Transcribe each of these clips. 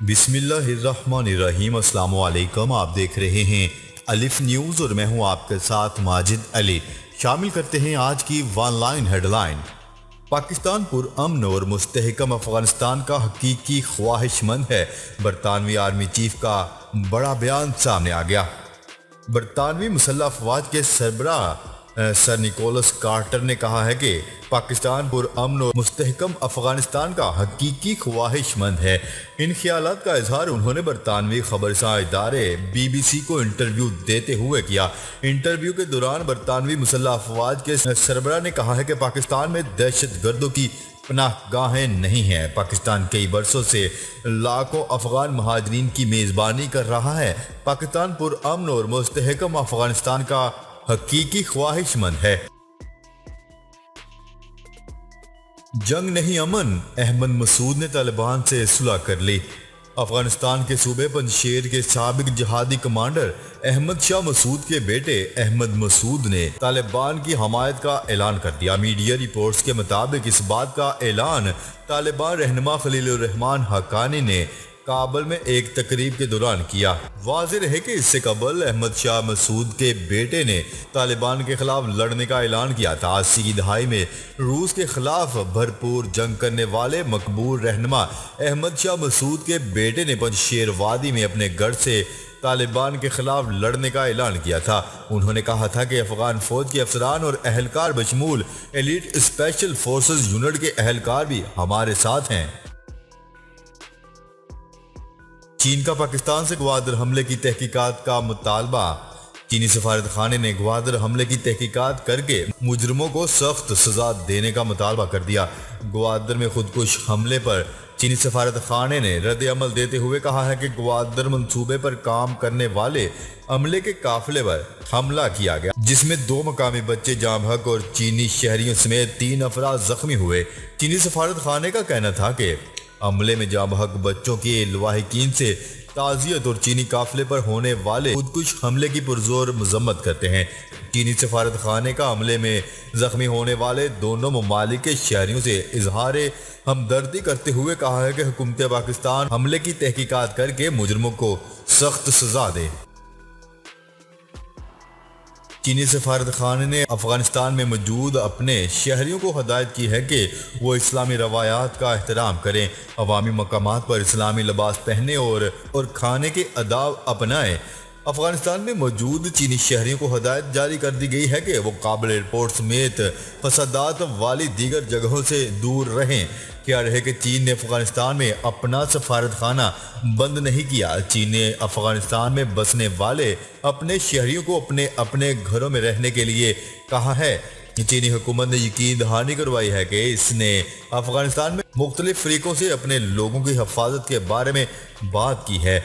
بسم اللہ الرحمن الرحیم۔ السلام علیکم، آپ دیکھ رہے ہیں الف نیوز اور میں ہوں آپ کے ساتھ ماجد علی۔ شامل کرتے ہیں آج کی one line headline. Pakistan پر امن اور مستحکم افغانستان کا حقیقی خواہش مند ہے، برطانوی آرمی چیف کا بڑا بیان سامنے آ گیا۔ برطانوی مسلح افواج کے سربراہ سر نکولس کارٹر نے کہا ہے کہ پاکستان پر امن اور مستحکم افغانستان کا حقیقی خواہش مند ہے۔ ان خیالات کا اظہار انہوں نے برطانوی خبرساں ادارے BBC کو انٹرویو دیتے ہوئے کیا۔ انٹرویو کے دوران برطانوی مسلح افواج کے سربراہ نے کہا ہے کہ پاکستان میں دہشت گردوں کی پناہ گاہیں نہیں ہیں۔ پاکستان کئی برسوں سے لاکھوں افغان مہاجرین کی میزبانی کر رہا ہے۔ پاکستان پر امن اور مستحکم افغانستان کا حقیقی خواہش مند ہے۔ جنگ نہیں امن، احمد مسعود نے طالبان سے صلح کر لی۔ افغانستان کے صوبے پنجشیر کے سابق جہادی کمانڈر احمد شاہ مسعود کے بیٹے احمد مسعود نے طالبان کی حمایت کا اعلان کر دیا۔ میڈیا رپورٹس کے مطابق اس بات کا اعلان طالبان رہنما خلیل الرحمان حقانی نے کابل میں ایک تقریب کے دوران کیا۔ واضح رہے کہ اس سے قبل احمد شاہ مسعود کے بیٹے نے طالبان کے خلاف لڑنے کا اعلان کیا تھا۔ 80 کی دہائی میں روس کے خلاف بھرپور جنگ کرنے والے مقبول رہنما احمد شاہ مسعود کے بیٹے نے پنجشیر وادی میں اپنے گھر سے طالبان کے خلاف لڑنے کا اعلان کیا تھا۔ انہوں نے کہا تھا کہ افغان فوج کے افسران اور اہلکار بشمول ایلیٹ اسپیشل فورسز یونٹ کے اہلکار بھی ہمارے ساتھ ہیں۔ چین کا پاکستان سے گوادر حملے کی تحقیقات کا مطالبہ۔ چینی سفارت خانے نے گوادر حملے کی تحقیقات کر کے مجرموں کو سخت سزا دینے کا مطالبہ کر دیا۔ گوادر میں خودکش حملے پر چینی سفارت خانے نے رد عمل دیتے ہوئے کہا ہے کہ گوادر منصوبے پر کام کرنے والے عملے کے قافلے پر حملہ کیا گیا، جس میں 2 مقامی بچے جاں بحق اور چینی شہریوں سمیت 3 افراد زخمی ہوئے۔ چینی سفارت خانے کا کہنا تھا کہ عملے میں جاں بحق بچوں کے لواحقین سے تعزیت اور چینی قافلے پر ہونے والے خودکش حملے کی پرزور مذمت کرتے ہیں۔ چینی سفارت خانے کا عملے میں زخمی ہونے والے دونوں ممالک کے شہریوں سے اظہار ہمدردی کرتے ہوئے کہا ہے کہ حکومت پاکستان حملے کی تحقیقات کر کے مجرموں کو سخت سزا دے۔ چینی سفارت خانے نے افغانستان میں موجود اپنے شہریوں کو ہدایت کی ہے کہ وہ اسلامی روایات کا احترام کریں، عوامی مقامات پر اسلامی لباس پہنیں اور کھانے کے آداب اپنائیں۔ افغانستان میں موجود چینی شہریوں کو ہدایت جاری کر دی گئی ہے کہ وہ کابل ایئرپورٹ سمیت فسادات والی دیگر جگہوں سے دور رہیں۔ کیا رہے کہ چین نے افغانستان میں اپنا سفارت خانہ بند نہیں کیا۔ چین نے افغانستان میں بسنے والے اپنے شہریوں کو اپنے گھروں میں رہنے کے لیے کہا ہے۔ چینی حکومت نے یقین دہانی کروائی ہے کہ اس نے افغانستان میں مختلف فریقوں سے اپنے لوگوں کی حفاظت کے بارے میں بات کی ہے۔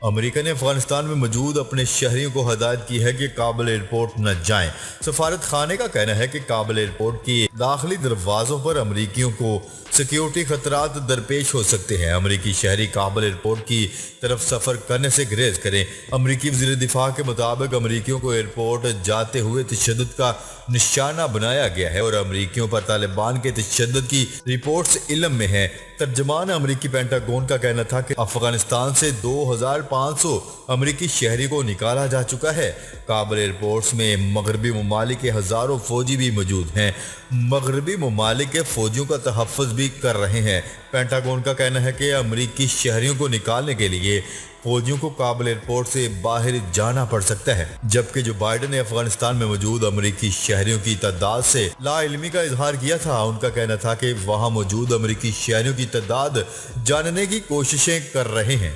امریکہ نے افغانستان میں موجود اپنے شہریوں کو ہدایت کی ہے کہ کابل ایئرپورٹ نہ جائیں۔ سفارت خانے کا کہنا ہے کہ کابل ایئرپورٹ کے داخلی دروازوں پر امریکیوں کو سیکیورٹی خطرات درپیش ہو سکتے ہیں۔ امریکی شہری کابل ایئرپورٹ کی طرف سفر کرنے سے گریز کریں۔ امریکی وزیر دفاع کے مطابق امریکیوں کو ایئرپورٹ جاتے ہوئے تشدد کا نشانہ بنایا گیا ہے اور امریکیوں پر طالبان کے تشدد کی رپورٹس علم میں ہیں۔ ترجمان امریکی پینٹاگون کا کہنا تھا کہ افغانستان سے 2500 امریکی شہری کو نکالا جا چکا ہے۔ کابل ایئرپورٹس میں مغربی ممالک کے ہزاروں فوجی بھی موجود ہیں۔ مغربی ممالک کے فوجیوں کا تحفظ بھی کر رہے ہیں۔ پینٹاگون کا کہنا ہے کہ امریکی شہریوں کو نکالنے کے لیے فوجیوں کو کابل ایئرپورٹ سے باہر جانا پڑ سکتا ہے، جبکہ جو بائیڈن نے افغانستان میں موجود امریکی شہریوں کی تعداد سے لا علمی کا اظہار کیا تھا۔ ان کا کہنا تھا کہ وہاں موجود امریکی شہریوں کی تعداد جاننے کی کوششیں کر رہے ہیں۔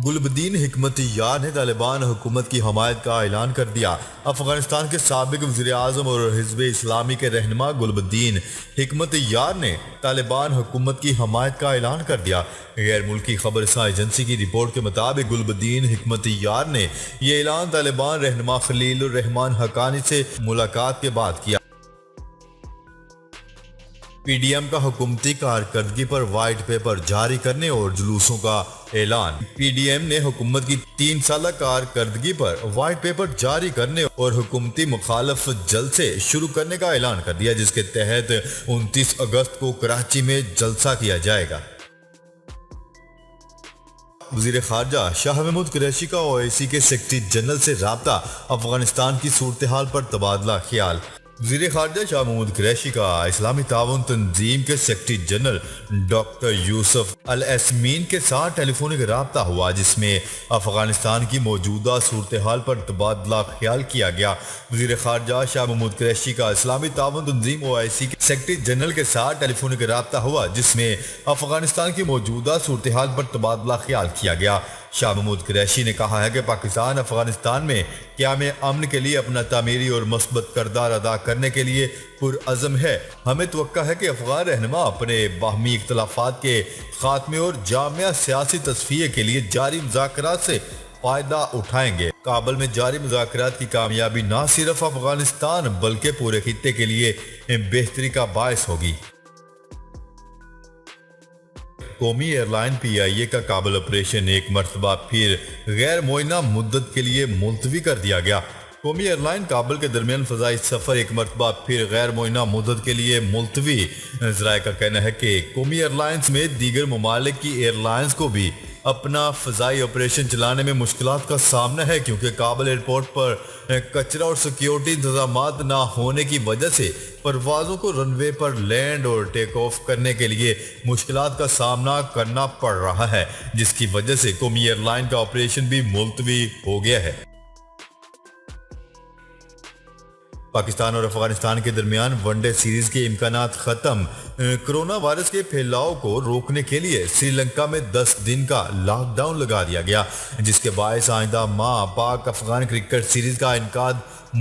گلبدین حکمت یار نے طالبان حکومت کی حمایت کا اعلان کر دیا۔ افغانستان کے سابق وزیر اعظم اور حزب اسلامی کے رہنما گلبدین حکمت یار نے طالبان حکومت کی حمایت کا اعلان کر دیا۔ غیر ملکی خبرساں ایجنسی کی رپورٹ کے مطابق گلبدین حکمت یار نے یہ اعلان طالبان رہنما خلیل الرحمان حقانی سے ملاقات کے بعد کیا۔ PDM کا حکومتی کارکردگی پر وائٹ پیپر جاری کرنے اور جلوسوں کا اعلان۔ PDM نے حکومت کی 3 سالہ کارکردگی پر وائٹ پیپر جاری کرنے اور حکومتی مخالف جلسے شروع کرنے کا اعلان کر دیا، جس کے تحت 29 اگست کو کراچی میں جلسہ کیا جائے گا۔ وزیر خارجہ شاہ محمود قریشی کا OIC کے سیکرٹری جنرل سے رابطہ، افغانستان کی صورتحال پر تبادلہ خیال۔ وزیر خارجہ شاہ محمود قریشی کا اسلامی تعاون تنظیم کے سیکرٹری جنرل ڈاکٹر یوسف الاسمین کے ساتھ ٹیلی فونک رابطہ ہوا، جس میں افغانستان کی موجودہ صورتحال پر تبادلہ خیال کیا گیا۔ وزیر خارجہ شاہ محمود قریشی کا اسلامی تعاون تنظیم OIC کے سیکرٹری جنرل کے ساتھ ٹیلی فونک رابطہ ہوا، جس میں افغانستان کی موجودہ صورتحال پر تبادلہ خیال کیا گیا۔ شاہ محمود قریشی نے کہا ہے کہ پاکستان افغانستان میں قیام امن کے لیے اپنا تعمیری اور مثبت کردار ادا کرنے کے لیے پرعزم ہے۔ ہمیں توقع ہے کہ افغان رہنما اپنے باہمی اختلافات کے خاتمے اور جامع سیاسی تصفیے کے لیے جاری مذاکرات سے فائدہ اٹھائیں گے۔ کابل میں جاری مذاکرات کی کامیابی نہ صرف افغانستان بلکہ پورے خطے کے لیے بہتری کا باعث ہوگی۔ قومی ایئر لائن PIA کا کابل آپریشن ایک مرتبہ پھر غیر معینہ مدت کے لیے ملتوی کر دیا گیا۔ قومی ایئر لائن کابل کے درمیان فضائی سفر ایک مرتبہ پھر غیر معینہ مدت کے لیے ملتوی۔ ذرائع کا کہنا ہے کہ قومی ایئر لائنز میں دیگر ممالک کی ایئر لائنز کو بھی اپنا فضائی آپریشن چلانے میں مشکلات کا سامنا ہے، کیونکہ کابل ایئرپورٹ پر کچرا اور سیکیورٹی انتظامات نہ ہونے کی وجہ سے پروازوں کو رن وے پر لینڈ اور ٹیک آف کرنے کے لیے مشکلات کا سامنا کرنا پڑ رہا ہے، جس کی وجہ سے قومی ایئر لائن کا آپریشن بھی ملتوی ہو گیا ہے۔ پاکستان اور افغانستان کے درمیان ون ڈے سیریز کے امکانات ختم۔ کرونا وائرس کے پھیلاؤ کو روکنے کے لیے سری لنکا میں 10 دن کا لاک ڈاؤن لگا دیا گیا، جس کے باعث آئندہ ماہ پاک افغان کرکٹ سیریز کا انعقاد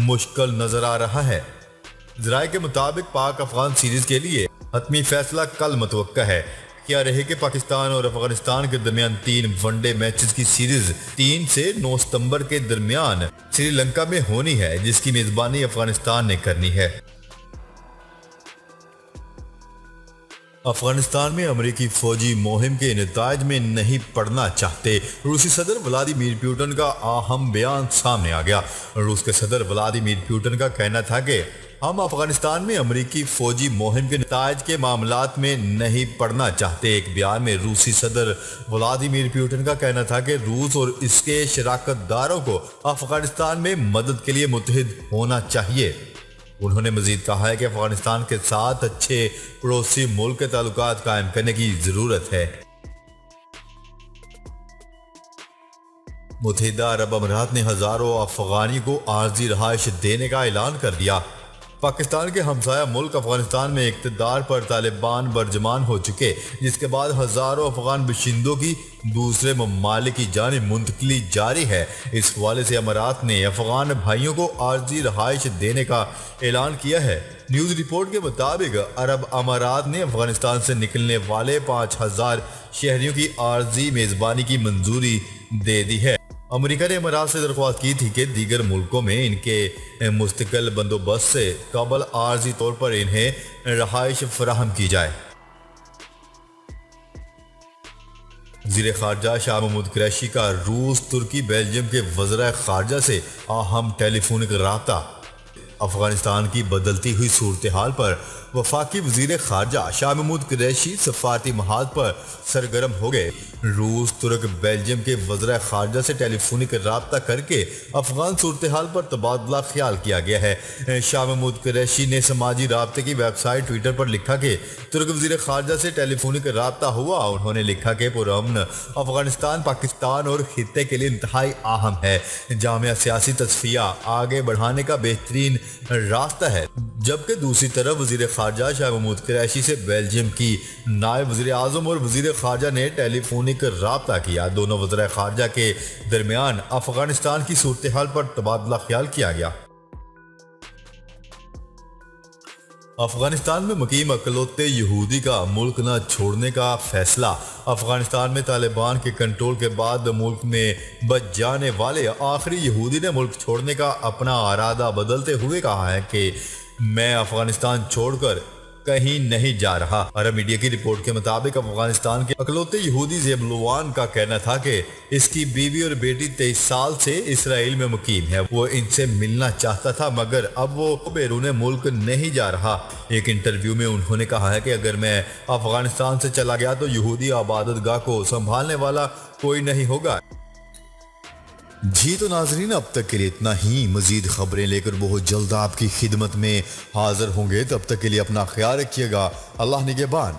مشکل نظر آ رہا ہے۔ ذرائع کے مطابق پاک افغان سیریز کے لیے حتمی فیصلہ کل متوقع ہے۔ کیا رہے کہ پاکستان اور افغانستان کے درمیان 3 ون ڈے میچز کی سیریز 3 سے 9 ستمبر کے درمیان سری لنکا میں ہونی ہے، جس کی میزبانی افغانستان نے کرنی ہے۔ افغانستان میں امریکی فوجی مہم کے نتائج میں نہیں پڑنا چاہتے، روسی صدر ولادیمیر پوٹن کا اہم بیان سامنے آ گیا۔ روس کے صدر ولادیمیر پوٹن کا کہنا تھا کہ ہم افغانستان میں امریکی فوجی مہم کے نتائج کے معاملات میں نہیں پڑنا چاہتے۔ ایک بیان میں روسی صدر ولادیمیر پوٹن کا کہنا تھا کہ روس اور اس کے شراکت داروں کو افغانستان میں مدد کے لیے متحد ہونا چاہیے۔ انہوں نے مزید کہا ہے کہ افغانستان کے ساتھ اچھے پڑوسی ملک کے تعلقات قائم کرنے کی ضرورت ہے۔ متحدہ عرب امارات نے ہزاروں افغانی کو عارضی رہائش دینے کا اعلان کر دیا۔ پاکستان کے ہمسایہ ملک افغانستان میں اقتدار پر طالبان برجمان ہو چکے، جس کے بعد ہزاروں افغان باشندوں کی دوسرے ممالک کی جانب منتقلی جاری ہے۔ اس حوالے سے امارات نے افغان بھائیوں کو عارضی رہائش دینے کا اعلان کیا ہے۔ نیوز رپورٹ کے مطابق عرب امارات نے افغانستان سے نکلنے والے 5000 شہریوں کی عارضی میزبانی کی منظوری دے دی ہے۔ امریکہ نے امارات سے درخواست کی تھی کہ دیگر ملکوں میں ان کے مستقل بندوبست سے قبل عارضی طور پر انہیں رہائش فراہم کی جائے۔ وزیر خارجہ شاہ محمود قریشی کا روس، ترکی، بیلجیم کے وزراء خارجہ سے اہم ٹیلی فونک رابطہ۔ افغانستان کی بدلتی ہوئی صورتحال پر وفاقی وزیر خارجہ شاہ محمود قریشی سفارتی محاذ پر سرگرم ہو گئے۔ روس، ترک، بیلجیم کے وزراء خارجہ سے ٹیلی فونک رابطہ کر کے افغان صورتحال پر تبادلہ خیال کیا گیا ہے۔ شاہ محمود قریشی نے سماجی رابطے کی ویب سائٹ ٹویٹر پر لکھا کہ ترک وزیر خارجہ سے ٹیلی فونک رابطہ ہوا۔ انہوں نے لکھا کہ پرامن افغانستان پاکستان اور خطے کے لیے انتہائی اہم ہے۔ جامع سیاسی تصفیہ آگے بڑھانے کا بہترین راستہ ہے۔ جبکہ دوسری طرف وزیر خارجہ شاہ محمود قریشی سے بیلجیم کی نائب وزیر اعظم اور وزیر خارجہ نے ٹیلی فونک رابطہ کیا۔ دونوں وزراء خارجہ کے درمیان افغانستان کی صورتحال پر تبادلہ خیال کیا گیا۔ افغانستان میں مقیم اکلوتے یہودی کا ملک نہ چھوڑنے کا فیصلہ۔ افغانستان میں طالبان کے کنٹرول کے بعد ملک میں بچ جانے والے آخری یہودی نے ملک چھوڑنے کا اپنا ارادہ بدلتے ہوئے کہا ہے کہ میں افغانستان چھوڑ کر کہیں نہیں جا رہا۔ عرب میڈیا کی رپورٹ کے مطابق افغانستان کے اکلوتے یہودی زیب لوان کا کہنا تھا کہ اس کی بیوی اور بیٹی 23 سال سے اسرائیل میں مقیم ہے۔ وہ ان سے ملنا چاہتا تھا مگر اب وہ بیرون ملک نہیں جا رہا۔ ایک انٹرویو میں انہوں نے کہا ہے کہ اگر میں افغانستان سے چلا گیا تو یہودی عبادت گاہ کو سنبھالنے والا کوئی نہیں ہوگا۔ جی تو ناظرین، اب تک کے لیے اتنا ہی۔ مزید خبریں لے کر بہت جلد آپ کی خدمت میں حاضر ہوں گے۔ تب تک کے لیے اپنا خیال رکھیے گا۔ اللہ نگہبان۔